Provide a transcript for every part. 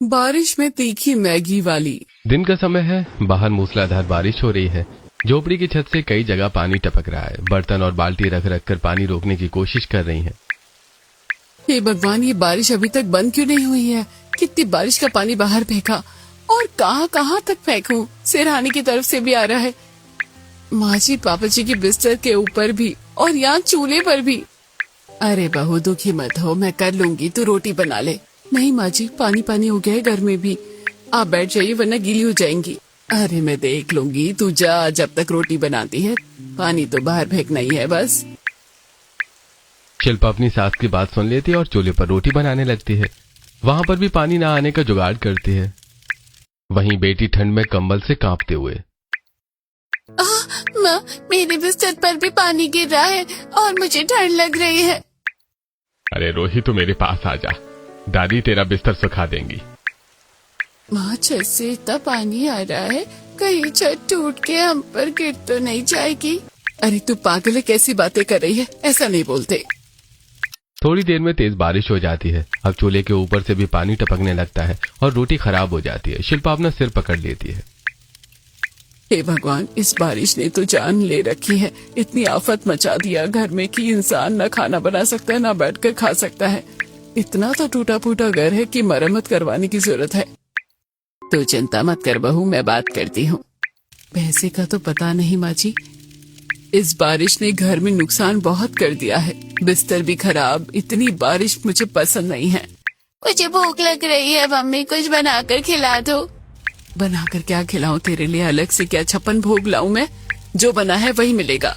बारिश में तीखी मैगी वाली। दिन का समय है, बाहर मूसलाधार बारिश हो रही है। झोपड़ी की छत से कई जगह पानी टपक रहा है। बर्तन और बाल्टी रख रख कर पानी रोकने की कोशिश कर रही हैं। हे भगवान, ये बारिश अभी तक बंद क्यों नहीं हुई है? कितनी बारिश का पानी बाहर फेंका और कहाँ कहाँ तक फेंकूं? सिरहाने की तरफ से भी आ रहा है, माँ जी पापा जी के बिस्तर के ऊपर भी और यहाँ चूल्हे पर भी। अरे बहू दुखी मत हो, मैं कर लूंगी, तू रोटी बना ले। नहीं माँ जी, पानी पानी हो गया है घर में भी, आप बैठ जाइए वरना गीली हो जाएंगी। अरे मैं देख लूंगी, तू जा, जब तक रोटी बनाती है। पानी तो बाहर फेंकना ही है बस। शिल्पा अपनी सास की बात सुन लेती है और चूल्हे पर रोटी बनाने लगती है। वहां पर भी पानी ना आने का जुगाड़ करती है। वहीं बेटी ठंड में कंबल से कांपते हुए, माँ, मेरे बिस्तर पर भी पानी गिर रहा है और मुझे ठंड लग रही है। अरे रोही, तू मेरे पास आ जा, दादी तेरा बिस्तर सुखा देंगी। माँ, छत से इतना पानी आ रहा है, कहीं छत टूट के हम पर गिर तो नहीं जाएगी? अरे तू पागल है, कैसी बातें कर रही है, ऐसा नहीं बोलते। थोड़ी देर में तेज बारिश हो जाती है। अब चूल्हे के ऊपर से भी पानी टपकने लगता है और रोटी खराब हो जाती है। शिल्पा अपना सिर पकड़ लेती है। हे भगवान, इस बारिश ने तो जान ले रखी है। इतनी आफत मचा दिया घर में कि इंसान न खाना बना सकता है, न बैठकर खा सकता है। इतना तो टूटा फूटा घर है कि मरम्मत करवाने की जरूरत है। तो चिंता मत कर बहू, मैं बात करती हूँ। पैसे का तो पता नहीं माँ जी, इस बारिश ने घर में नुकसान बहुत कर दिया है। बिस्तर भी खराब। इतनी बारिश मुझे पसंद नहीं है। मुझे भूख लग रही है मम्मी, कुछ बनाकर खिला दो। बनाकर क्या खिलाऊं तेरे लिए? अलग से क्या छप्पन भोग लाऊं मैं? जो बना है वही मिलेगा।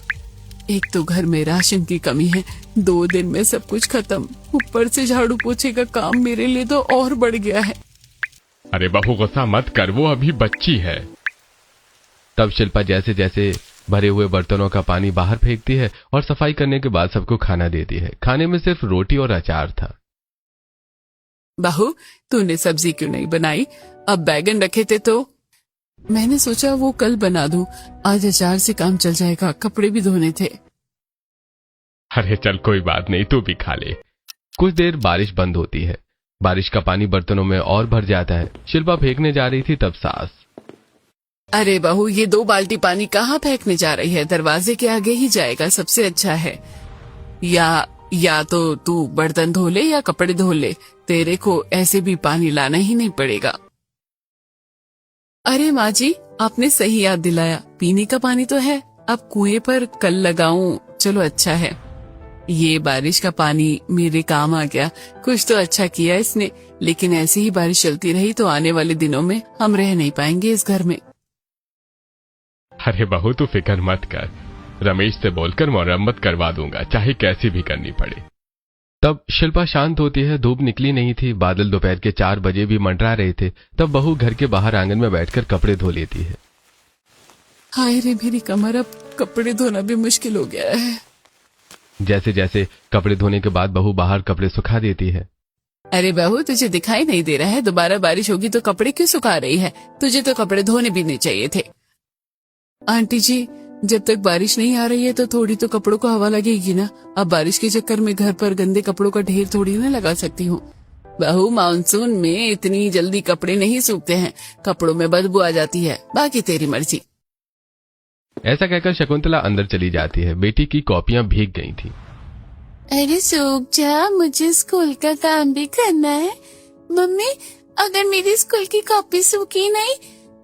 एक तो घर में राशन की कमी है, 2 दिन में सब कुछ खत्म, ऊपर से झाड़ू पोछे का काम मेरे लिए तो और बढ़ गया है। अरे बहू, गुस्सा मत कर, वो अभी बच्ची है। तब शिल्पा जैसे जैसे भरे हुए बर्तनों का पानी बाहर फेंकती है और सफाई करने के बाद सबको खाना देती है। खाने में सिर्फ रोटी और अचार था। बहू, तूने सब्जी क्यों नहीं बनाई? अब बैगन रखे थे तो मैंने सोचा वो कल बना दूं, आज अचार से काम चल जाएगा, कपड़े भी धोने थे। अरे चल, कोई बात नहीं, तू भी खा ले। कुछ देर बारिश बंद होती है। बारिश का पानी बर्तनों में और भर जाता है। शिल्पा फेंकने जा रही थी तब सास, अरे बहू, ये 2 बाल्टी पानी कहाँ फेंकने जा रही है? दरवाजे के आगे ही जाएगा, सबसे अच्छा है। या तो तू बर्तन धो ले या कपड़े धो ले, तेरे को ऐसे भी पानी लाना ही नहीं पड़ेगा। अरे माँ जी, आपने सही याद दिलाया, पीने का पानी तो है, अब कुएं पर कल लगाऊं। चलो अच्छा है, ये बारिश का पानी मेरे काम आ गया। कुछ तो अच्छा किया इसने, लेकिन ऐसी ही बारिश चलती रही तो आने वाले दिनों में हम रह नहीं पाएंगे इस घर में। अरे बहू, तू फिक्र मत कर, रमेश से बोलकर मरम्मत करवा दूंगा, चाहे कैसी भी करनी पड़े। तब शिल्पा शांत होती है। धूप निकली नहीं थी, बादल दोपहर के 4 बजे भी मंडरा रहे थे। तब बहू घर के बाहर आंगन में बैठकर कपड़े धो लेती है। हाय रे मेरी कमर, अब कपड़े धोना भी मुश्किल हो गया है। जैसे जैसे कपड़े धोने के बाद बहू बाहर कपड़े सुखा देती है। अरे बहू, तुझे दिखाई नहीं दे रहा है? दोबारा बारिश होगी तो कपड़े क्यों सुखा रही है? तुझे तो कपड़े धोने भी नहीं चाहिए थे। आंटी जी, जब तक बारिश नहीं आ रही है तो थोड़ी तो कपड़ों को हवा लगेगी ना। अब बारिश के चक्कर में घर पर गंदे कपड़ों का ढेर थोड़ी ना लगा सकती हूँ। बहू, मानसून में इतनी जल्दी कपड़े नहीं सूखते हैं, कपड़ों में बदबू आ जाती है, बाकी तेरी मर्जी। ऐसा कहकर शकुंतला अंदर चली जाती है। बेटी की कॉपियां भीग गई थी। अरे सूख जा, मुझे स्कूल का काम भी करना है। मम्मी, अगर मेरी स्कूल की कॉपी सूखी नहीं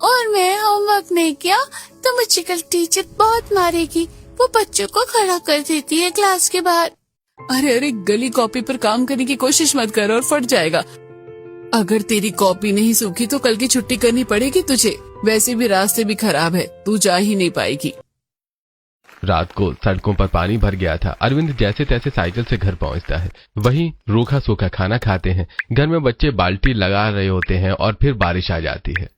और मैं होमवर्क नहीं किया तो मुझे कल टीचर बहुत मारेगी। वो बच्चों को खड़ा कर देती है क्लास के बाहर। अरे गली कॉपी पर काम करने की कोशिश मत कर और फट जाएगा। अगर तेरी कॉपी नहीं सूखी तो कल की छुट्टी करनी पड़ेगी तुझे। वैसे भी रास्ते भी खराब है, तू जा ही नहीं पाएगी। रात को सड़कों पर पानी भर गया था। अरविंद जैसे तैसे साइकिल से घर पहुंचता है। वहीं रूखा सूखा खाना खाते हैं। घर में बच्चे बाल्टी लगा रहे होते हैं और फिर बारिश आ जाती है।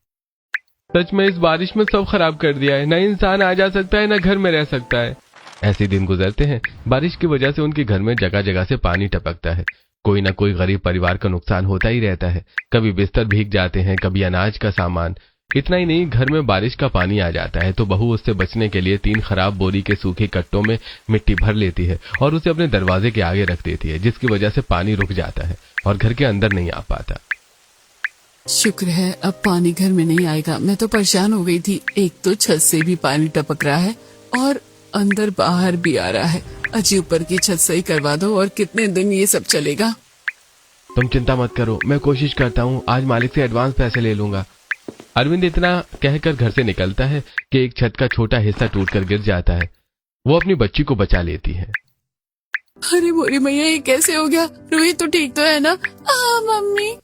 सच में इस बारिश में सब खराब कर दिया है। न इंसान आ जा सकता है, न घर में रह सकता है। ऐसे दिन गुजरते हैं। बारिश की वजह से उनके घर में जगह जगह से पानी टपकता है। कोई न कोई गरीब परिवार का नुकसान होता ही रहता है। कभी बिस्तर भीग जाते हैं, कभी अनाज का सामान। इतना ही नहीं, घर में बारिश का पानी आ जाता है तो बहू उससे बचने के लिए 3 खराब बोरी के सूखे कट्टों में मिट्टी भर लेती है और उसे अपने दरवाजे के आगे रख देती है, जिसकी वजह से पानी रुक जाता है और घर के अंदर नहीं आ पाता। शुक्र है अब पानी घर में नहीं आएगा। मैं तो परेशान हो गई थी। एक तो छत से भी पानी टपक रहा है और अंदर बाहर भी आ रहा है। अजी ऊपर की छत सही करवा दो। और कितने दिन ये सब चलेगा? तुम चिंता मत करो, मैं कोशिश करता हूँ। आज मालिक से एडवांस पैसे ले लूंगा। अरविंद इतना कहकर घर से निकलता है कि एक छत का छोटा हिस्सा टूटकर गिर जाता है। वो अपनी बच्ची को बचा लेती है। अरे मोरी मैया, ये कैसे हो गया? रूही तो ठीक तो है ना? मम्मी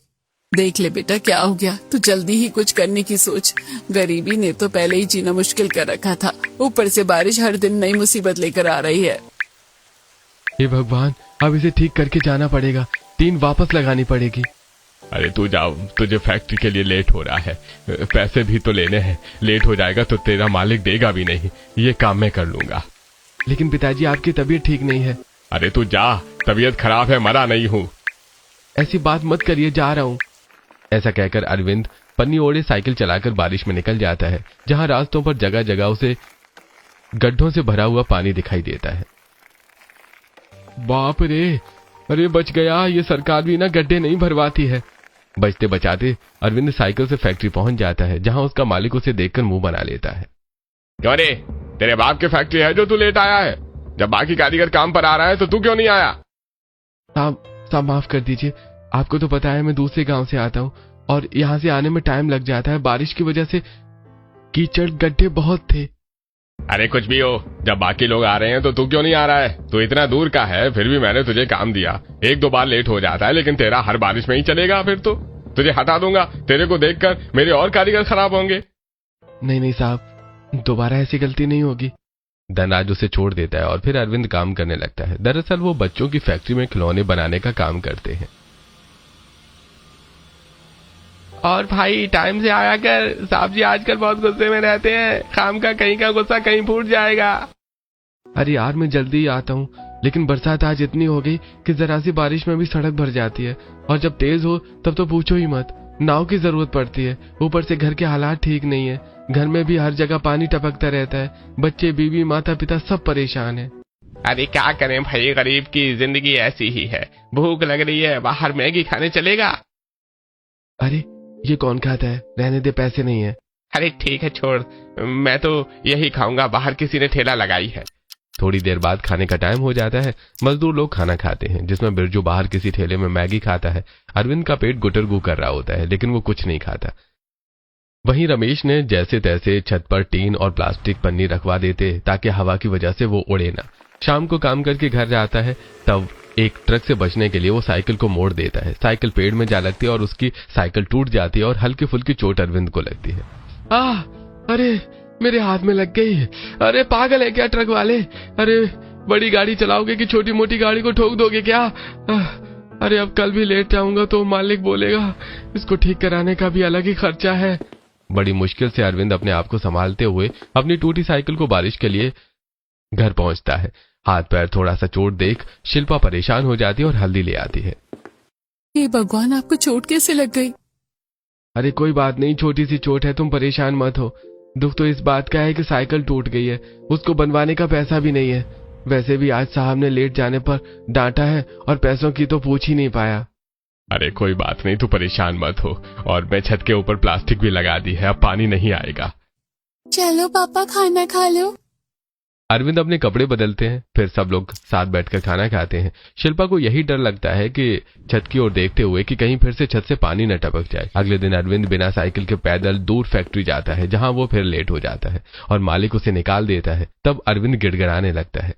देख ले बेटा क्या हो गया। तू जल्दी ही कुछ करने की सोच। गरीबी ने तो पहले ही जीना मुश्किल कर रखा था, ऊपर से बारिश हर दिन नई मुसीबत लेकर आ रही है। हे भगवान, अब इसे ठीक करके जाना पड़ेगा। टीन वापस लगानी पड़ेगी। अरे तू जाओ, तुझे फैक्ट्री के लिए लेट हो रहा है। पैसे भी तो लेने हैं। लेट हो जाएगा तो तेरा मालिक देगा भी नहीं। ये काम मैं कर लूंगा। लेकिन पिताजी, आपकी तबीयत ठीक नहीं है। अरे तू जा, तबीयत खराब है, मरा नहीं हूँ। ऐसी बात मत करिए, जा रहा हूँ। ऐसा कहकर अरविंद पन्नी ओढ़े साइकिल चलाकर बारिश में निकल जाता है, जहां रास्तों पर जगह जगह उसे गड्ढों से भरा हुआ पानी दिखाई देता है। बाप रे, अरे बच गया। ये सरकार भी ना गड्ढे नहीं भरवाती है। बचते बचाते अरविंद साइकिल से फैक्ट्री पहुंच जाता है, जहां उसका मालिक उसे देखकर मुंह बना लेता है। क्यों रे, तेरे बाप की फैक्ट्री है जो तू लेट आया है? जब बाकी कारीगर काम पर आ रहा है तो तू क्यों नहीं आया? साहब माफ कर दीजिए, आपको तो पता है मैं दूसरे गांव से आता हूँ और यहाँ से आने में टाइम लग जाता है। बारिश की वजह से कीचड़ गड्ढे बहुत थे। अरे कुछ भी हो, जब बाकी लोग आ रहे हैं तो तू क्यों नहीं आ रहा है? तू इतना दूर का है, फिर भी मैंने तुझे काम दिया। एक दो बार लेट हो जाता है, लेकिन तेरा हर बारिश में ही चलेगा। फिर तो तुझे हटा दूंगा। तेरे को देखकर मेरे और कारीगर खराब होंगे। नहीं साहब, दोबारा ऐसी गलती नहीं होगी। धनराज उसे छोड़ देता है और फिर अरविंद काम करने लगता है। दरअसल वो बच्चों की फैक्ट्री में खिलौने बनाने का काम करते हैं। और भाई टाइम से आया कर, साहब जी आजकल बहुत गुस्से में रहते हैं। काम का कहीं का गुस्सा कहीं फूट जाएगा। अरे यार, मैं जल्दी ही आता हूँ, लेकिन बरसात आज इतनी हो गई कि जरा सी बारिश में भी सड़क भर जाती है, और जब तेज हो तब तो पूछो ही मत। नाव की जरूरत पड़ती है। ऊपर से घर के हालात ठीक नहीं है। घर में भी हर जगह पानी टपकता रहता है। बच्चे, बीवी, माता पिता सब परेशान है। अरे क्या करें भाई, गरीब की जिंदगी ऐसी ही है। भूख लग रही है, बाहर मैगी खाने चलेगा? अरे ये कौन खाता है? रहने दे, पैसे नहीं है। अरे ठीक है छोड़, मैं तो यही खाऊंगा। बाहर किसी ने ठेला लगाई है। थोड़ी देर बाद खाने का टाइम हो जाता है। मजदूर लोग खाना खाते हैं, जिसमें बिरजू बाहर किसी ठेले में मैगी खाता है। अरविंद का पेट गुटरगू कर रहा होता है, लेकिन वो कुछ नहीं खाता। वहीं रमेश ने जैसे तैसे छत पर टीन और प्लास्टिक पन्नी रखवा देते ताकि हवा की वजह से वो उड़े ना। शाम को काम करके घर जाता है, तब एक ट्रक से बचने के लिए वो साइकिल को मोड़ देता है। साइकिल पेड़ में जा लगती है और उसकी साइकिल टूट जाती है और हल्की फुल्की चोट अरविंद को लगती है। अरे मेरे हाथ में लग गई। अरे पागल है क्या ट्रक वाले? अरे बड़ी गाड़ी चलाओगे कि छोटी मोटी गाड़ी को ठोक दोगे क्या? अरे अब कल भी लेट जाऊंगा तो मालिक बोलेगा। इसको ठीक कराने का भी अलग ही खर्चा है। बड़ी मुश्किल से अरविंद अपने आप को संभालते हुए अपनी टूटी साइकिल को बारिश के लिए घर पहुंचता है। हाथ पैर थोड़ा सा चोट देख शिल्पा परेशान हो जाती है और हल्दी ले आती है। हे भगवान, आपको चोट कैसे लग गई? अरे कोई बात नहीं, छोटी सी चोट है, तुम परेशान मत हो। दुख तो इस बात का है कि साइकिल टूट गई है, उसको बनवाने का पैसा भी नहीं है। वैसे भी आज साहब ने लेट जाने पर डांटा है और पैसों की तो पूछ ही नहीं पाया। अरे कोई बात नहीं, तू परेशान मत हो। और मैं छत के ऊपर प्लास्टिक भी लगा दी है, अब पानी नहीं आएगा। चलो पापा, खाना खा लो। अरविंद अपने कपड़े बदलते हैं, फिर सब लोग साथ बैठकर खाना खाते हैं। शिल्पा को यही डर लगता है कि छत की ओर देखते हुए कि कहीं फिर से छत से पानी न टपक जाए। अगले दिन अरविंद बिना साइकिल के पैदल दूर फैक्ट्री जाता है, जहां वो फिर लेट हो जाता है और मालिक उसे निकाल देता है। तब अरविंद गिड़गिड़ाने लगता है,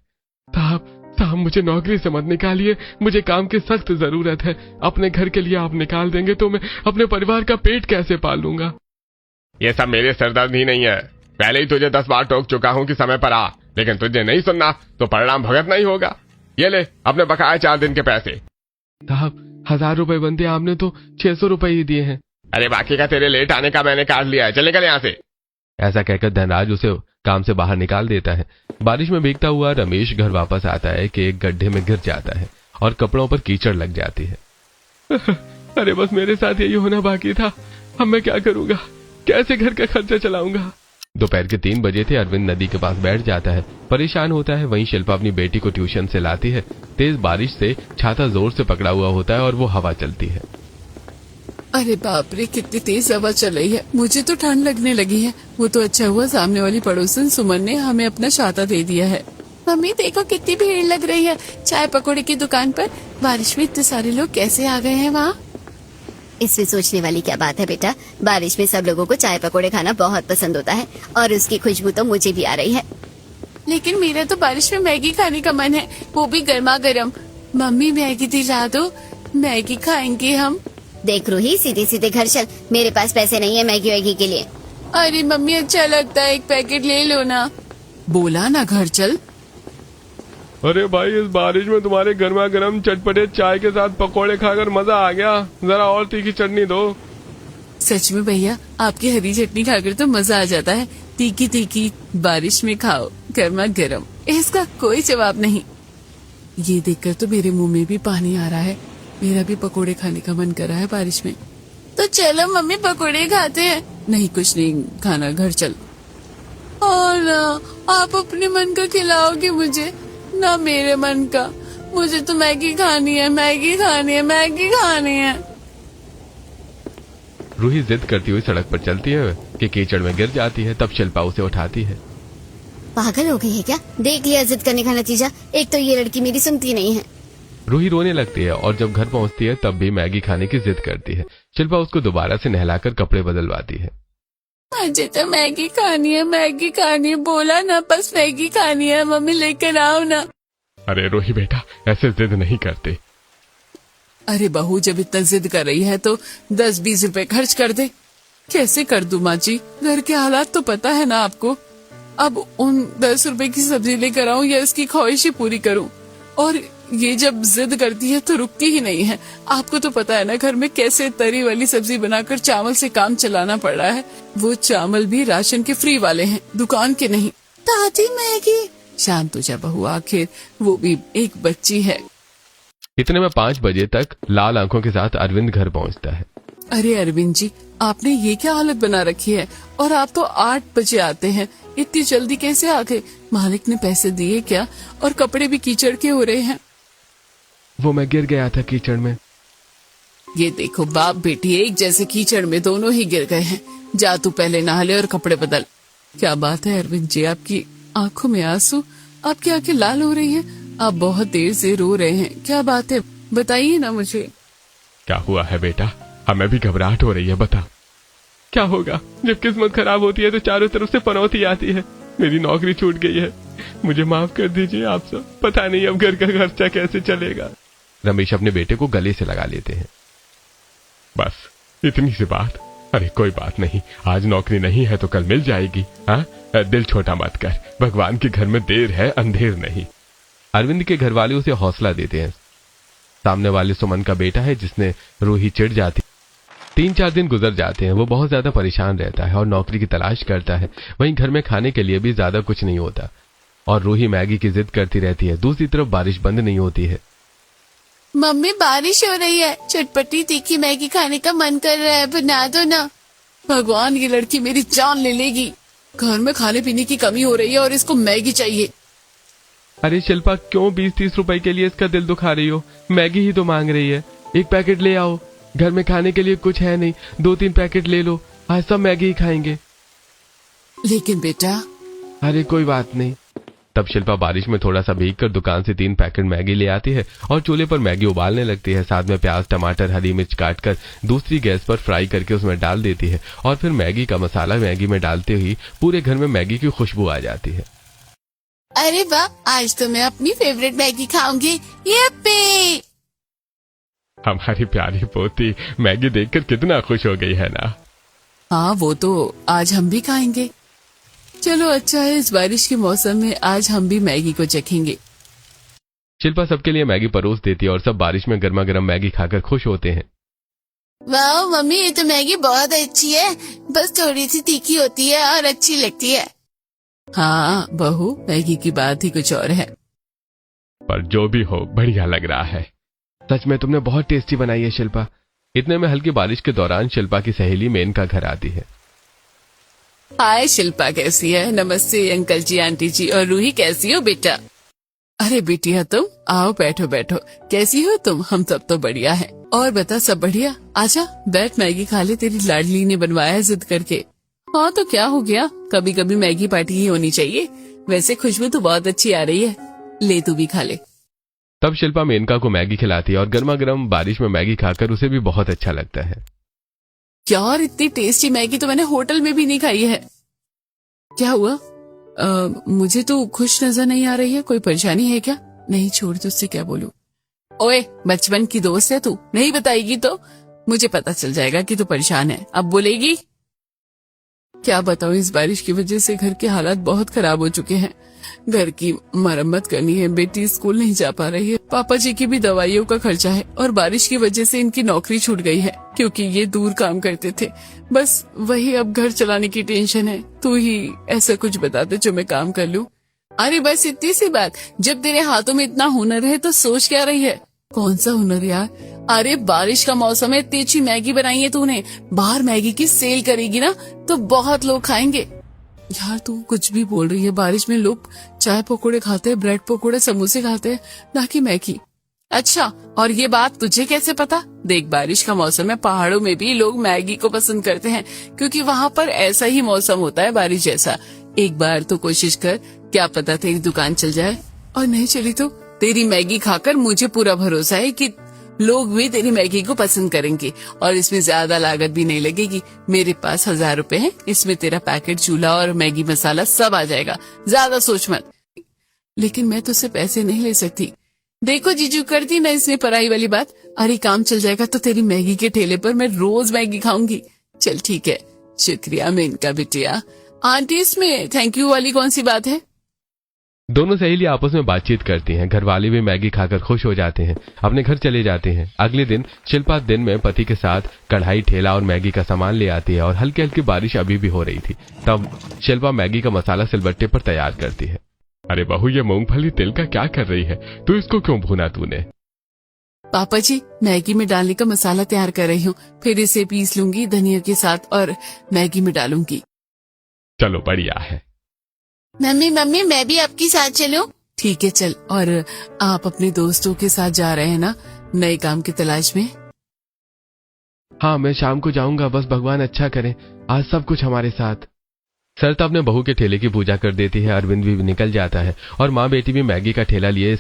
साहब मुझे नौकरी से मत निकालिए, मुझे काम की सख्त जरूरत है। अपने घर के लिए आप निकाल देंगे तो मैं अपने परिवार का पेट कैसे पालूंगा? ये सब मेरे सरदर्द ही नहीं है। पहले ही तुझे 10 बार टोक चुका हूँ कि समय पर आ, लेकिन तुझे नहीं सुनना तो परिणाम भुगतना नहीं होगा। ये ले अपने बकाया 4 दिन के पैसे। साहब 1000 रुपए बनते, आपने तो 600 रुपए ही दिए हैं। अरे बाकी का तेरे लेट आने का मैंने काट लिया है, चले गए यहाँ से। ऐसा कहकर धनराज उसे काम से बाहर निकाल देता है। बारिश में भीगता हुआ रमेश घर वापस आता है कि एक गड्ढे में गिर जाता है और कपड़ों पर कीचड़ लग जाती है। अरे बस मेरे साथ यही होना बाकी था, अब मैं क्या करूंगा, कैसे घर का खर्चा चलाऊंगा? दोपहर के 3 बजे थे। अरविंद नदी के पास बैठ जाता है, परेशान होता है। वहीं शिल्पा अपनी बेटी को ट्यूशन से लाती है। तेज बारिश से छाता जोर से पकड़ा हुआ होता है और वो हवा चलती है। अरे बाप रे, कितनी तेज हवा चल रही है, मुझे तो ठंड लगने लगी है। वो तो अच्छा हुआ सामने वाली पड़ोसन सुमन ने हमें अपना छाता दे दिया है। मम्मी देखो कितनी भीड़ लग रही है चाय पकौड़े की दुकान पर। बारिश में इतने सारे लोग कैसे आ गए हैं वहाँ? इसमें सोचने वाली क्या बात है बेटा, बारिश में सब लोगों को चाय पकौड़े खाना बहुत पसंद होता है और उसकी खुशबू तो मुझे भी आ रही है। लेकिन मेरा तो बारिश में मैगी खाने का मन है, वो भी गर्मा गर्म। मम्मी मैगी दिला दो, मैगी खाएंगे हम। देख रूही, सीधे सीधे घर चल, मेरे पास पैसे नहीं है मैगी वैगी के लिए। अरे मम्मी अच्छा लगता है, एक पैकेट ले लो ना। बोला ना घर चल। अरे भाई, इस बारिश में तुम्हारे गर्मा गर्म चटपटे चाय के साथ पकोड़े खाकर मजा आ गया। जरा और तीखी चटनी दो। सच में भैया, आपकी हरी चटनी खाकर तो मजा आ जाता है। तीखी तीखी बारिश में खाओ, गर्मा गर्म, इसका कोई जवाब नहीं। ये देखकर तो मेरे मुंह में भी पानी आ रहा है। मेरा भी पकोड़े खाने का मन कर रहा है बारिश में। तो चलो मम्मी पकोड़े खाते हैं। नहीं कुछ नहीं खाना, घर चल। और ना, आप अपने मन का खिलाओगे मुझे, ना मेरे मन का। मुझे तो मैगी खानी है, मैगी खानी है, मैगी खानी है। रूही जिद करती हुई सड़क पर चलती है कि कीचड़ में गिर जाती है। तब शिल्पा उसे उठाती है। पागल हो गई है क्या? देख लिया जिद करने का नतीजा। एक तो ये लड़की मेरी सुनती नहीं है। रूही रोने लगती है और जब घर पहुंचती है तब भी मैगी खाने की जिद करती है। शिल्पा उसको दोबारा से नहलाकर कपड़े बदलवाती है। मुझे तो मैगी खानी है, मैगी खानी है। बोला ना बस मैगी खानी है, मम्मी लेकर आओ ना। अरे रूही बेटा, ऐसे जिद नहीं करते। अरे बहू जब इतना जिद कर रही है तो 10-20 रुपए खर्च कर दे। कैसे कर दूं माँ जी, घर के हालात तो पता है ना आपको। अब उन 10 रुपए की सब्जी लेकर आऊं या इसकी ख्वाहिश ही पूरी करूं? और ये जब जिद करती है तो रुकती ही नहीं है। आपको तो पता है ना घर में कैसे तरी वाली सब्जी बनाकर चावल से काम चलाना पड़ रहा है। वो चावल भी राशन के फ्री वाले हैं, दुकान के नहीं। दादी मैगी। शांत हो जा बहू, आखिर वो भी एक बच्ची है। इतने में 5 बजे तक लाल आंखों के साथ अरविंद घर पहुंचता है। अरे अरविंद जी, आपने ये क्या हालत बना रखी है? और आप तो 8 बजे आते हैं, इतनी जल्दी कैसे आ गए? मालिक ने पैसे दिए क्या? और कपड़े भी कीचड़ के हो रहे हैं। वो मैं गिर गया था कीचड़ में। ये देखो बाप बेटी एक जैसे कीचड़ में दोनों ही गिर गए हैं। जा तू पहले नहा ले और कपड़े बदल। क्या बात है अरविंद जी, आपकी आंखों में आंसू, आपकी आंखें लाल हो रही हैं। आप बहुत देर से रो रहे हैं, क्या बात है बताइए ना मुझे। क्या हुआ है बेटा? हमें भी घबराहट हो रही है, बता क्या होगा? जब किस्मत खराब होती है तो चारों तरफ से पनौती आती है। मेरी नौकरी छूट गई है, मुझे माफ कर दीजिए आप सब। पता नहीं अब घर का खर्चा कैसे चलेगा। रमेश अपने बेटे को गले से लगा लेते हैं। बस इतनी सी बात? अरे कोई बात नहीं, आज नौकरी नहीं है तो कल मिल जाएगी। हाँ, दिल छोटा मत कर, भगवान के घर में देर है अंधेर नहीं। अरविंद के घर वाले उसे हौसला देते हैं। सामने वाले सुमन का बेटा है जिसने रूही चिढ़ जाती। 3-4 दिन गुजर जाते हैं। वो बहुत ज्यादा परेशान रहता है और नौकरी की तलाश करता है। वहीं घर में खाने के लिए भी ज्यादा कुछ नहीं होता और रूही मैगी की जिद करती रहती है। दूसरी तरफ बारिश बंद नहीं होती है। मम्मी बारिश हो रही है, चटपटी तीखी मैगी खाने का मन कर रहा है, बना दो ना। भगवान ये लड़की मेरी जान ले लेगी। घर में खाने पीने की कमी हो रही है और इसको मैगी चाहिए। अरे शिल्पा, क्यों 20-30 रुपए के लिए इसका दिल दुखा रही हो? मैगी ही तो मांग रही है, एक पैकेट ले आओ। घर में खाने के लिए कुछ है नहीं, 2-3 पैकेट ले लो, आज सब मैगी ही खाएंगे। लेकिन बेटा। अरे कोई बात नहीं। तब शिल्पा बारिश में थोड़ा सा भीगकर दुकान से 3 पैकेट मैगी ले आती है और चूल्हे पर मैगी उबालने लगती है। साथ में प्याज, टमाटर, हरी मिर्च काटकर दूसरी गैस पर फ्राई करके उसमें डाल देती है और फिर मैगी का मसाला मैगी में डालते ही पूरे घर में मैगी की खुशबू आ जाती है। अरे वाह, आज तो मैं अपनी फेवरेट मैगी खाऊंगी। ये हमारी प्यारी पोती मैगी देखकर कितना खुश हो गई है ना। हाँ, वो तो आज हम भी खाएंगे। चलो अच्छा है, इस बारिश के मौसम में आज हम भी मैगी को चखेंगे। शिल्पा सबके लिए मैगी परोस देती है और सब बारिश में गर्मा गर्म मैगी खाकर खुश होते हैं। वाह मम्मी, ये तो मैगी बहुत अच्छी है, बस थोड़ी सी तीखी होती है और अच्छी लगती है। हाँ बहू, मैगी की बात ही कुछ और है। पर जो भी हो, बढ़िया लग रहा है। सच में तुमने बहुत टेस्टी बनाई है शिल्पा। इतने में हल्की बारिश के दौरान शिल्पा की सहेली मेनका घर आती है। हाय शिल्पा, कैसी है? नमस्ते अंकल जी, आंटी जी। और रूही कैसी हो बेटा? अरे बेटिया तुम आओ, बैठो बैठो। कैसी हो तुम? हम सब तो बढ़िया है। और बता, सब बढ़िया? आजा बैठ, मैगी खा ले, तेरी लाडली ने बनवाया है जिद करके। हाँ तो क्या हो गया, कभी कभी मैगी पार्टी ही होनी चाहिए। वैसे खुशबू तो बहुत अच्छी आ रही है, ले तू भी खा ले। तब शिल्पा मेनका को मैगी खिलाती है और गर्मा गर्म बारिश में मैगी खाकर उसे भी बहुत अच्छा लगता है। यार इतनी टेस्टी मैगी तो मैंने होटल में भी नहीं खाई है। क्या हुआ? मुझे तो खुश नजर नहीं आ रही है, कोई परेशानी है क्या? नहीं छोड़, तुझसे क्या बोलूं। ओए बचपन की दोस्त है तू, नहीं बताएगी तो मुझे पता चल जाएगा कि तू परेशान है। अब बोलेगी? क्या बताऊं, इस बारिश की वजह से घर के हालात बहुत खराब हो चुके हैं। घर की मरम्मत करनी है, बेटी स्कूल नहीं जा पा रही है, पापा जी की भी दवाइयों का खर्चा है, और बारिश की वजह से इनकी नौकरी छूट गई है क्योंकि ये दूर काम करते थे। बस वही अब घर चलाने की टेंशन है। तू ही ऐसा कुछ बता दे जो मैं काम कर लूं। अरे बस इतनी सी बात, जब तेरे हाथों में इतना हुनर है तो सोच क्या रही है? कौन सा हुनर यार? अरे बारिश का मौसम है, इतनी अच्छी मैगी बनाई है तूने, बाहर मैगी की सेल करेगी ना तो बहुत लोग खाएंगे। यार तू कुछ भी बोल रही है, बारिश में लोग चाय पकोड़े खाते हैं, ब्रेड पकोड़े, समोसे खाते हैं, ना कि मैगी। अच्छा, और ये बात तुझे कैसे पता? देख बारिश का मौसम है, पहाड़ों में भी लोग मैगी को पसंद करते हैं क्योंकि वहाँ पर ऐसा ही मौसम होता है, बारिश जैसा। एक बार तो कोशिश कर, क्या पता तेरी दुकान चल जाए, और नहीं चली तो तेरी मैगी खाकर मुझे पूरा भरोसा है कि लोग भी तेरी मैगी को पसंद करेंगे, और इसमें ज्यादा लागत भी नहीं लगेगी। मेरे पास 1000 रुपए है, इसमें तेरा पैकेट, चूल्हा और मैगी मसाला सब आ जाएगा, ज्यादा सोच मत। लेकिन मैं तुझसे पैसे नहीं ले सकती। देखो जीजू, करती ना इसमें पराई वाली बात। अरे काम चल जाएगा तो तेरी मैगी के ठेले पर मैं रोज मैगी खाऊंगी। चल ठीक है, शुक्रिया मेनका बिटिया। आंटी, इसमें थैंक यू वाली कौन सी बात है? दोनों सहेली आपस में बातचीत करती हैं। घर वाले भी मैगी खाकर खुश हो जाते हैं, अपने घर चले जाते हैं। अगले दिन शिल्पा दिन में पति के साथ कढ़ाई, ठेला और मैगी का सामान ले आती है और हल्की हल्की बारिश अभी भी हो रही थी। तब शिल्पा मैगी का मसाला सिलबट्टे पर तैयार करती है। अरे बहू, ये मूंगफली तिल का क्या कर रही है? तू इसको क्यों भूना तूने? पापा जी, मैगी में डालने का मसाला तैयार कर रही हूँ, फिर इसे पीस लूंगी धनिया के साथ और मैगी में डालूंगी। चलो बढ़िया है। मम्मी मम्मी, मैं भी आपके साथ चलूं? ठीक है चल। और आप अपने दोस्तों के साथ जा रहे हैं ना नए काम की तलाश में? हाँ, मैं शाम को जाऊंगा, बस भगवान अच्छा करे, आज सब कुछ हमारे साथ। सरिता अपने बहू के ठेले की पूजा कर देती है। अरविंद भी निकल जाता है और माँ बेटी भी मैगी का ठेला लिए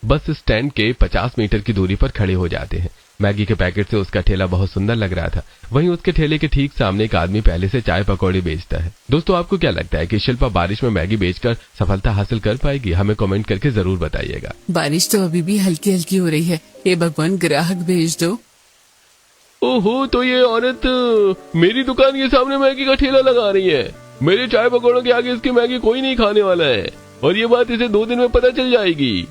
बस स्टैंड के 50 मीटर की दूरी पर खड़े हो जाते हैं। मैगी के पैकेट से उसका ठेला बहुत सुंदर लग रहा था। वहीं उसके ठेले के ठीक सामने एक आदमी पहले से चाय पकौड़े बेचता है। दोस्तों, आपको क्या लगता है कि शिल्पा बारिश में मैगी बेचकर सफलता हासिल कर पाएगी? हमें कमेंट करके जरूर बताइएगा। बारिश तो अभी भी हल्की हल्की हो रही है, हे भगवान ग्राहक भेज दो। ओहो, तो ये औरत मेरी दुकान के सामने मैगी का ठेला लगा रही है। मेरे चाय पकौड़ों के आगे इसकी मैगी कोई नहीं खाने वाला है, और ये बात इसे 2 दिन में पता चल जाएगी।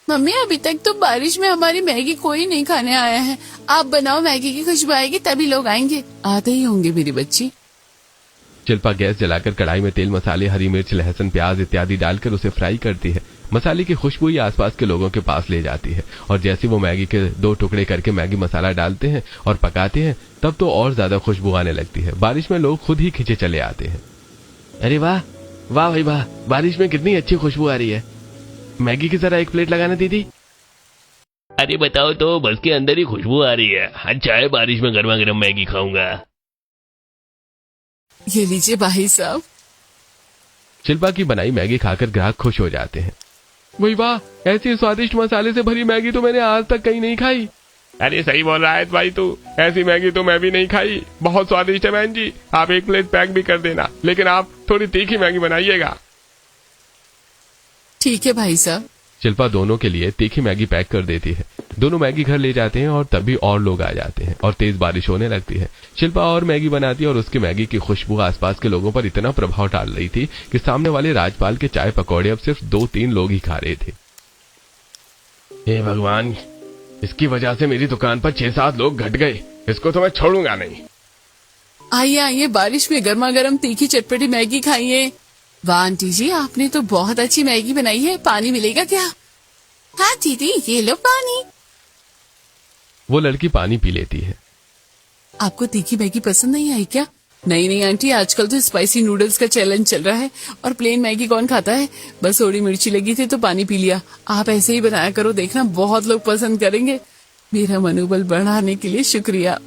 मम्मी, अभी तक तो बारिश में हमारी मैगी कोई नहीं खाने आया है। आप बनाओ, मैगी की खुशबू आएगी तभी लोग आएंगे। आते ही होंगे मेरी बच्ची। शिल्पा गैस जलाकर कढ़ाई में तेल, मसाले, हरी मिर्च, लहसुन, प्याज इत्यादि डालकर उसे फ्राई करती है। मसाले की खुशबू ही आसपास के लोगों के पास ले जाती है, और जैसे वो मैगी के 2 टुकड़े करके मैगी मसाला डालते हैं और पकाते हैं, तब तो और ज्यादा खुशबू आने लगती है। बारिश में लोग खुद ही खींचे चले आते हैं। अरे वाह वाह भाई वाह, बारिश में कितनी अच्छी खुशबू आ रही है। मैगी की जरा 1 प्लेट लगाना दीदी। अरे बताओ तो, बस के अंदर ही खुशबू आ रही है। अच्छा है, बारिश में गर्मा गर्म मैगी खाऊंगा। ये लीजिए भाई साहब। शिल्पा की बनाई मैगी खाकर ग्राहक खुश हो जाते हैं। वही वाह, ऐसी स्वादिष्ट मसाले से भरी मैगी तो मैंने आज तक कहीं नहीं खाई। अरे सही बोल रहा है भाई तू, ऐसी मैगी तो मैं भी नहीं खाई। बहुत स्वादिष्ट है बहन जी, आप 1 प्लेट पैक भी कर देना, लेकिन आप थोड़ी तीखी मैगी बनाइएगा। ठीक है भाई साहब। शिल्पा दोनों के लिए तीखी मैगी पैक कर देती है। दोनों मैगी घर ले जाते हैं और तभी और लोग आ जाते हैं और तेज बारिश होने लगती है। शिल्पा और मैगी बनाती है और उसकी मैगी की खुशबू आसपास के लोगों पर इतना प्रभाव डाल रही थी कि सामने वाले राजपाल के चाय पकौड़े अब सिर्फ 2-3 लोग ही खा रहे थे। हे भगवान, इसकी वजह से मेरी दुकान पर 6-7 लोग घट गए। इसको तो मैं छोड़ूंगा नहीं। आइए आइए, बारिश में गर्मा गर्म तीखी चटपटी मैगी खाइए। वाह आंटी जी, आपने तो बहुत अच्छी मैगी बनाई है। पानी मिलेगा क्या? हाँ दीदी, ये लो पानी। वो लड़की पानी पी लेती है। आपको तीखी मैगी पसंद नहीं आई क्या? नहीं नहीं आंटी, आजकल तो स्पाइसी नूडल्स का चैलेंज चल रहा है और प्लेन मैगी कौन खाता है। बस थोड़ी मिर्ची लगी थी तो पानी पी लिया। आप ऐसे ही बनाया करो, देखना बहुत लोग पसंद करेंगे। मेरा मनोबल बढ़ाने के लिए शुक्रिया।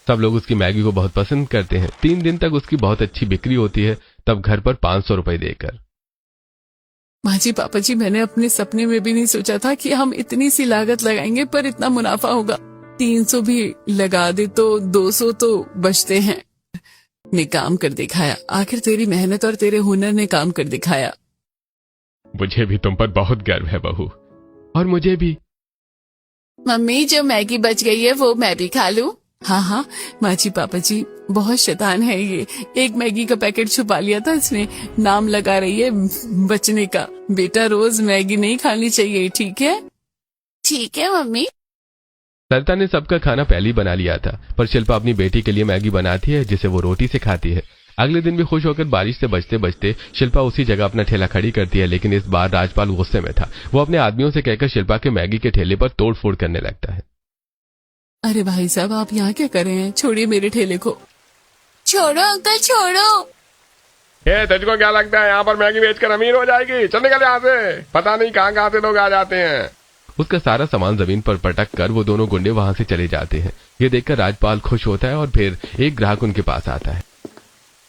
सब लोग उसकी मैगी को बहुत पसंद करते हैं। 3 दिन तक उसकी बहुत अच्छी बिक्री होती है, तब घर पर 500 रुपए देकर। माँ जी पापा जी, मैंने अपने सपने में भी नहीं सोचा था कि हम इतनी सी लागत लगाएंगे पर इतना मुनाफा होगा। 300 भी लगा दे तो 200 तो बचते हैं। ने काम कर दिखाया। आखिर तेरी मेहनत और तेरे हुनर ने काम कर दिखाया। मुझे भी तुम पर बहुत गर्व है बहू। और मुझे भी। मम्मी, जो मैगी बच गई है वो मैं भी खा लूं? हाँ हाँ माँ जी पापा जी, बहुत शैतान है ये। एक मैगी का पैकेट छुपा लिया था इसने। नाम लगा रही है बचने का। बेटा, रोज मैगी नहीं खानी चाहिए, ठीक है? ठीक है मम्मी। सरिता ने सबका खाना पहले ही बना लिया था, पर शिल्पा अपनी बेटी के लिए मैगी बनाती है जिसे वो रोटी से खाती है। अगले दिन भी खुश होकर बारिश से बचते बचते शिल्पा उसी जगह अपना ठेला खड़ी करती है, लेकिन इस बार राजपाल गुस्से में था। वो अपने आदमियों से कहकर शिल्पा के मैगी के ठेले पर तोड़फोड़ करने लगता है। अरे भाई साहब, आप यहाँ क्या कर रहे हैं? छोड़िए मेरे ठेले को। छोड़ो अंकल, छोड़ो। तुझको क्या लगता है यहाँ पर मैगी बेचकर अमीर हो जाएगी? चल निकल यहाँ से। पता नहीं कहाँ कहाँ से लोग आ जाते हैं। उसका सारा सामान जमीन पर पटक कर वो दोनों गुंडे वहां से चले जाते हैं। ये देखकर राजपाल खुश होता है और फिर एक ग्राहक उनके पास आता है।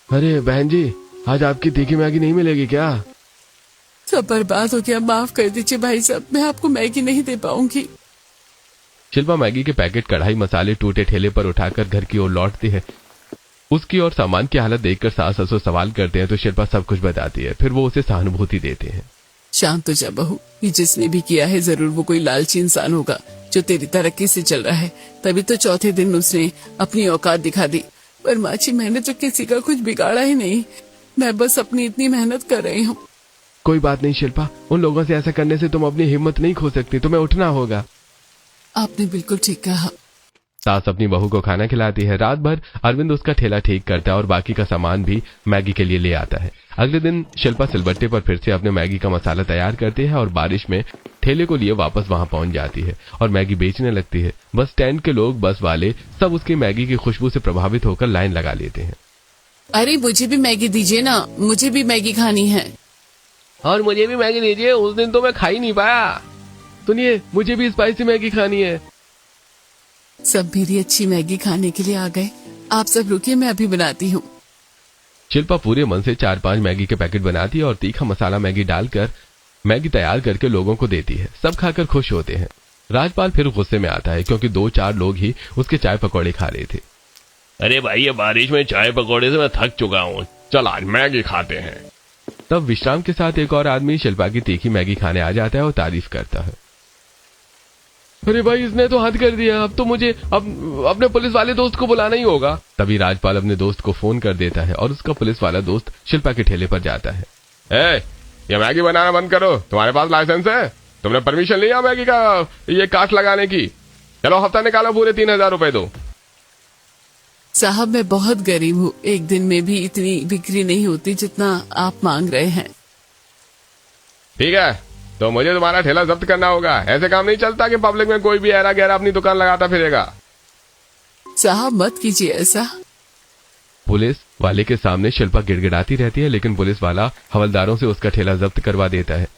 अरे बहन जी, आज आपकी तीखी मैगी नहीं मिलेगी क्या? सब बर्बाद हो गया, माफ कर दीजिए भाई साहब, मैं आपको मैगी नहीं दे पाऊंगी। शिल्पा मैगी के पैकेट, कढ़ाई, मसाले टूटे ठेले पर उठाकर घर की ओर लौटती है। उसकी और सामान की हालत देखकर सास ससुर सवाल करते हैं तो शिल्पा सब कुछ बताती है। फिर वो उसे सहानुभूति देते हैं। शांत हो जा बहू, ये जिसने भी किया है जरूर वो कोई लालची इंसान होगा जो तेरी तरक्की से चल रहा है। तभी तो चौथे दिन उसने अपनी औकात दिखा दी। पर माची, मैंने तो किसी का कुछ बिगाड़ा ही नहीं। मैं बस अपनी इतनी मेहनत कर रही हूँ। कोई बात नहीं शिल्पा, उन लोगों से ऐसा करने से तुम अपनी हिम्मत नहीं खो सकती, तुम्हें उठना होगा। आपने बिल्कुल ठीक कहा। सास अपनी बहू को खाना खिलाती है। रात भर अरविंद उसका ठेला ठीक करता है और बाकी का सामान भी मैगी के लिए ले आता है। अगले दिन शिल्पा सिलबट्टे पर फिर से अपने मैगी का मसाला तैयार करती है और बारिश में ठेले को लिए वापस वहां पहुंच जाती है और मैगी बेचने लगती है। बस स्टैंड के लोग, बस वाले सब उसकी मैगी की खुशबू से प्रभावित होकर लाइन लगा लेते हैं। अरे मुझे भी मैगी दीजिए ना, मुझे भी मैगी खानी है। और मुझे भी मैगी दीजिए, उस दिन तो मैं खा ही नहीं पाया। सुनिए, मुझे भी स्पाइसी मैगी खानी है। सब मेरी अच्छी मैगी खाने के लिए आ गए। आप सब रुकिए, मैं अभी बनाती हूँ। शिल्पा पूरे मन से 4-5 मैगी के पैकेट बनाती है और तीखा मसाला मैगी डालकर मैगी तैयार करके लोगों को देती है। सब खाकर खुश होते हैं। राजपाल फिर गुस्से में आता है क्योंकि 2-4 लोग ही उसके चाय पकौड़े खा रहे थे। अरे भाई, ये बारिश में चाय पकौड़े से मैं थक चुका हूँ। चल आज मैगी खाते हैं। तब विश्राम के साथ एक और आदमी शिल्पा की तीखी मैगी खाने आ जाता है और तारीफ करता है। अरे भाई, इसने तो हद कर दिया। अब तो मुझे अपने पुलिस वाले दोस्त को बुलाना ही होगा। तभी राजपाल अपने दोस्त को फोन कर देता है और उसका पुलिस वाला दोस्त शिल्पा के ठेले पर जाता है। ये मैगी बनाना बंद करो। तुम्हारे पास लाइसेंस है? तुमने परमिशन लिया मैगी का ये काट लगाने की? चलो हफ्ता निकालो, पूरे 3000 रुपए दो। साहब, मैं बहुत गरीब हूँ। एक दिन में भी इतनी बिक्री नहीं होती जितना आप मांग रहे हैं। ठीक है, तो मुझे तुम्हारा ठेला जब्त करना होगा। ऐसे काम नहीं चलता कि पब्लिक में कोई भी ऐरा गैरा अपनी दुकान लगाता फिरेगा। साहब मत कीजिए ऐसा। पुलिस वाले के सामने शिल्पा गिड़गिड़ाती रहती है, लेकिन पुलिस वाला हवलदारों से उसका ठेला जब्त करवा देता है।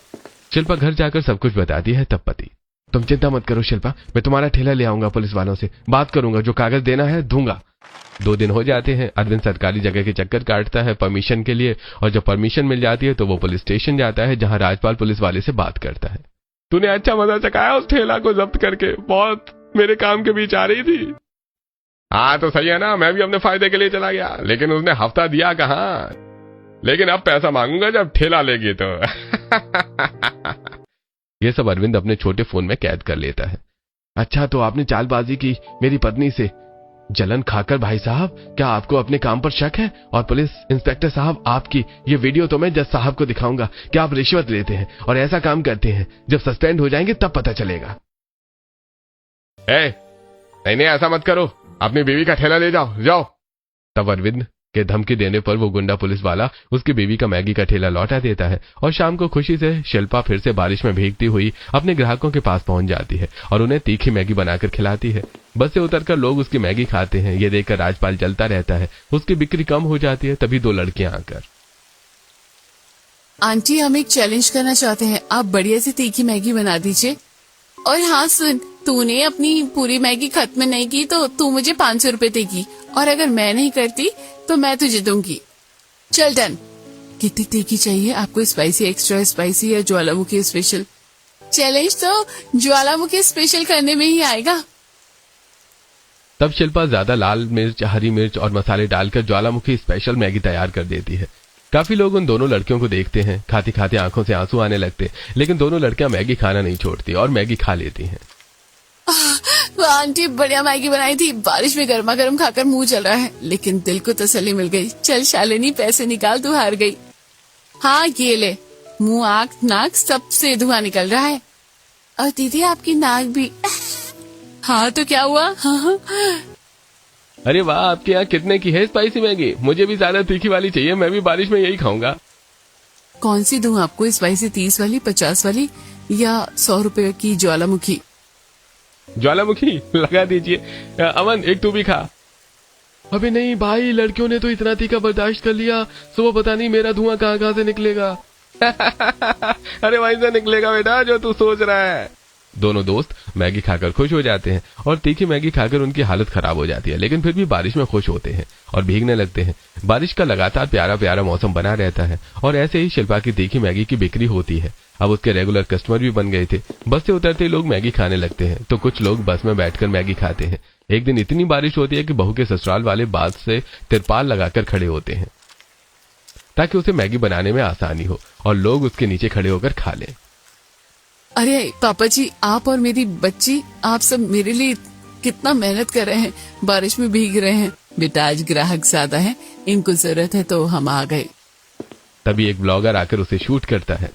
शिल्पा घर जाकर सब कुछ बताती है। तब पति, तुम चिंता मत करो शिल्पा, मैं तुम्हारा ठेला ले आऊंगा। पुलिस वालों से बात करूंगा, जो कागज देना है दूंगा। 2 दिन हो जाते हैं। अरविंद सरकारी जगह के चक्कर काटता है परमिशन के लिए, और जब परमिशन मिल जाती है तो वो पुलिस स्टेशन जाता है जहां राजपाल पुलिस वाले से बात करता है। तूने अच्छा मजा चकाया उस ठेला को जब्त करके, बहुत मेरे काम के बीच आ रही थी। हाँ तो सही है ना, मैं भी अपने फायदे के लिए चला गया, लेकिन उसने हफ्ता दिया कहाँ। लेकिन अब पैसा मांगूंगा जब ठेला लेगी तो। ये सब अरविंद अपने छोटे फोन में कैद कर लेता है। अच्छा, तो आपने चालबाजी की मेरी पत्नी से। जलन खाकर भाई साहब, क्या आपको अपने काम पर शक है? और पुलिस इंस्पेक्टर साहब, आपकी ये वीडियो तो मैं जज साहब को दिखाऊंगा कि आप रिश्वत लेते हैं और ऐसा काम करते हैं। जब सस्पेंड हो जाएंगे तब पता चलेगा। नहीं ऐसा मत करो, अपनी बीवी का ठेला ले जाओ। तब अरविंद के धमकी देने पर वो गुंडा पुलिस वाला उसकी बीवी का मैगी का ठेला लौटा देता है और शाम को खुशी से शिल्पा फिर से बारिश में भीगती हुई अपने ग्राहकों के पास पहुंच जाती है और उन्हें तीखी मैगी बनाकर खिलाती है। बस से उतरकर लोग उसकी मैगी खाते हैं। ये देखकर राजपाल जलता रहता है। उसकी बिक्री कम हो जाती है। तभी 2 लड़कियां आकर, आंटी, हम एक चैलेंज करना चाहते हैं। आप बढ़िया सी तीखी मैगी बना दीजिए। और हाँ सुन, तूने अपनी पूरी मैगी खत्म नहीं की तो तू मुझे 500 रुपए देगी, और अगर मैं नहीं करती तो मैं तुझे दूंगी। चल डन। कितनी तीखी चाहिए आपको? स्पाइसी, एक्स्ट्रा स्पाइसी या ज्वालामुखी स्पेशल? चैलेंज तो ज्वालामुखी स्पेशल करने में ही आएगा। तब शिल्पा ज्यादा लाल मिर्च, हरी मिर्च और मसाले डालकर ज्वालामुखी स्पेशल मैगी तैयार कर देती है। काफी लोग उन दोनों लड़कियों को देखते हैं, खाते खाते आंखों से आंसू आने लगते, लेकिन दोनों लड़कियां मैगी खाना नहीं छोड़ती और मैगी खा लेती हैं। आंटी बढ़िया मैगी बनाई थी, बारिश में गर्मा गर्म खाकर मुंह चल रहा है, लेकिन दिल को तसल्ली मिल गई। चल शालिनी, पैसे निकाल, तू हार गई। हाँ ये ले, मुंह, आंख, नाक सबसे धुआं निकल रहा है। और दीदी आपकी नाक भी। हाँ तो क्या हुआ? हाँ। अरे वाह, आपके यहाँ कितने की है स्पाइसी मैगी? मुझे भी ज्यादा तीखी वाली चाहिए, मैं भी बारिश में यही खाऊंगा। कौन सी दूं आपको? स्पाइसी 30 वाली, 50 वाली या 100 रुपए की ज्वालामुखी? ज्वालामुखी लगा दीजिए। अमन, एक तू भी खा। अबे नहीं भाई, लड़कियों ने तो इतना तीखा बर्दाश्त कर लिया, सुबह पता नहीं मेरा धुआं कहाँ कहाँ से निकलेगा। अरे वहीं से निकलेगा बेटा जो तू सोच रहा है। दोनों दोस्त मैगी खाकर खुश हो जाते हैं और तीखी मैगी खाकर उनकी हालत खराब हो जाती है, लेकिन फिर भी बारिश में खुश होते हैं और भीगने लगते हैं। बारिश का लगातार प्यारा प्यारा मौसम बना रहता है और ऐसे ही शिल्पा की तीखी मैगी की बिक्री होती है। अब उसके रेगुलर कस्टमर भी बन गए थे। बस से उतरते ही लोग मैगी खाने लगते हैं, तो कुछ लोग बस में बैठकर मैगी खाते हैं। एक दिन इतनी बारिश होती है कि बहू के ससुराल वाले बात से तिरपाल लगाकर खड़े होते हैं ताकि उसे मैगी बनाने में आसानी हो और लोग उसके नीचे खड़े होकर खा लें। अरे पापा जी, आप और मेरी बच्ची, आप सब मेरे लिए कितना मेहनत कर रहे हैं, बारिश में भीग रहे हैं। बेटा आज ग्राहक ज्यादा है, इनको जरूरत है तो हम आ गए। तभी एक ब्लॉगर आकर उसे शूट करता है।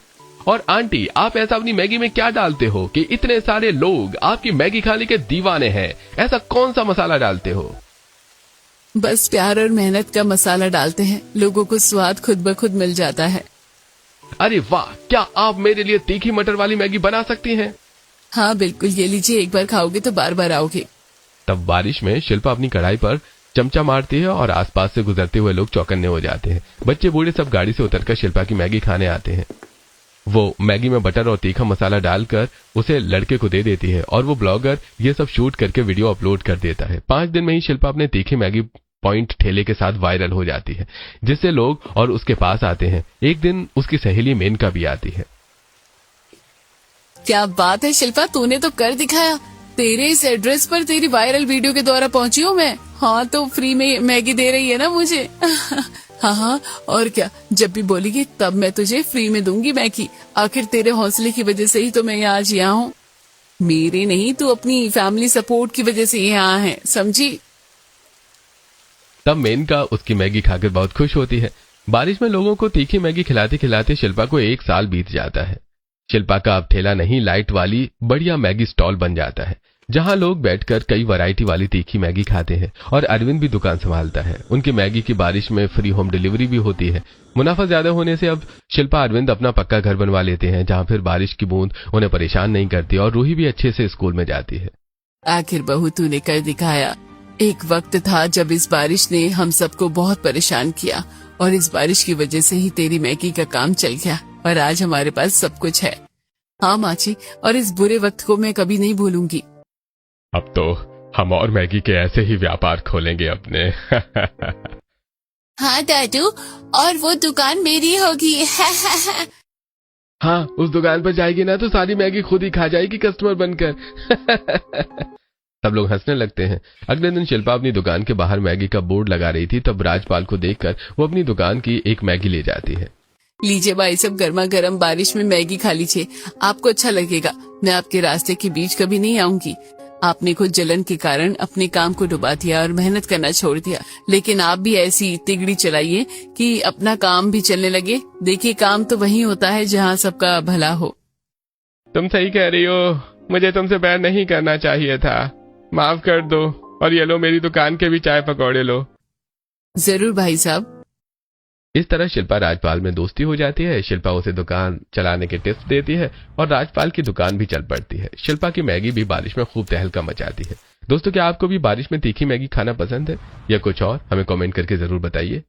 और आंटी, आप ऐसा अपनी मैगी में क्या डालते हो कि इतने सारे लोग आपकी मैगी खाने के दीवाने हैं? ऐसा कौन सा मसाला डालते हो? बस प्यार और मेहनत का मसाला डालते हैं, लोगों को स्वाद खुद ब खुद मिल जाता है। अरे वाह, क्या आप मेरे लिए तीखी मटर वाली मैगी बना सकती हैं? हाँ बिल्कुल, ये लीजिए, एक बार खाओगे तो बार बार आओगे। तब बारिश में शिल्पा अपनी कढ़ाई पर चमचा मारती है और आसपास से गुजरते हुए लोग चौकन्ने हो जाते हैं। बच्चे बूढ़े सब गाड़ी से उतरकर शिल्पा की मैगी खाने आते हैं। वो मैगी में बटर और तीखा मसाला डालकर उसे लड़के को दे देती है और वो ब्लॉगर ये सब शूट करके वीडियो अपलोड कर देता है। 5 दिन में ही शिल्पा अपने तीखी मैगी पॉइंट ठेले के साथ वायरल हो जाती है, जिससे लोग और उसके पास आते हैं। एक दिन उसकी सहेली मेनका भी आती है। क्या बात है शिल्पा, तूने तो कर दिखाया। तेरे इस एड्रेस पर तेरी वायरल वीडियो के द्वारा पहुंची हूँ मैं। हाँ तो फ्री में मैगी दे रही है ना मुझे। हाँ हाँ, और क्या, जब भी बोलेगी तब मैं तुझे फ्री में दूंगी मैगी। आखिर तेरे हौसले की वजह से ही तो मैं आज यहाँ हूँ। मेरे नहीं, तू अपनी फैमिली सपोर्ट की वजह से यहाँ है, समझी? तब मेनका उसकी मैगी खाकर बहुत खुश होती है। बारिश में लोगों को तीखी मैगी खिलाते खिलाते शिल्पा को 1 साल बीत जाता है। शिल्पा का अब ठेला नहीं, लाइट वाली बढ़िया मैगी स्टॉल बन जाता है, जहां लोग बैठकर कई वैरायटी वाली तीखी मैगी खाते हैं। और अरविंद भी दुकान संभालता है। उनकी मैगी की बारिश में फ्री होम डिलीवरी भी होती है। मुनाफा ज्यादा होने से अब शिल्पा अरविंद अपना पक्का घर बनवा लेते हैं, जहां फिर बारिश की बूंद उन्हें परेशान नहीं करती और रूही भी अच्छे से स्कूल में जाती है। आखिर बहू तूने कर दिखाया। एक वक्त था जब इस बारिश ने हम सबको बहुत परेशान किया, और इस बारिश की वजह से ही तेरी मैगी का काम चल गया और आज हमारे पास सब कुछ है। हाँ माची, और इस बुरे वक्त को मैं कभी नहीं भूलूंगी। अब तो हम और मैगी के ऐसे ही व्यापार खोलेंगे अपने। हाँ दादू, और वो दुकान मेरी होगी। हाँ, उस दुकान पर जाएगी ना तो सारी मैगी खुद ही खा जाएगी कस्टमर बनकर। सब लोग हंसने लगते हैं। अगले दिन शिल्पा अपनी दुकान के बाहर मैगी का बोर्ड लगा रही थी, तब राजपाल को देखकर वो अपनी दुकान की एक मैगी ले जाती है। लीजिए भाई, सब गर्मा गर्म बारिश में मैगी खा लीजिए, आपको अच्छा लगेगा। मैं आपके रास्ते के बीच कभी नहीं आऊंगी। आपने खुद जलन के कारण अपने काम को डुबा दिया और मेहनत करना छोड़ दिया, लेकिन आप भी ऐसी तिगड़ी चलाइए कि अपना काम भी चलने लगे। देखिए, काम तो वही होता है जहाँ सबका भला हो। तुम सही कह रही हो, मुझे तुमसे बैर नहीं करना चाहिए था, माफ कर दो। और ये लो, मेरी दुकान के भी चाय पकौड़े लो। जरूर भाई साहब। इस तरह शिल्पा राजपाल में दोस्ती हो जाती है। शिल्पा उसे दुकान चलाने के टिप्स देती है और राजपाल की दुकान भी चल पड़ती है। शिल्पा की मैगी भी बारिश में खूब तहलका मचाती है। दोस्तों, क्या आपको भी बारिश में तीखी मैगी खाना पसंद है या कुछ और? हमें कमेंट करके जरूर बताइए।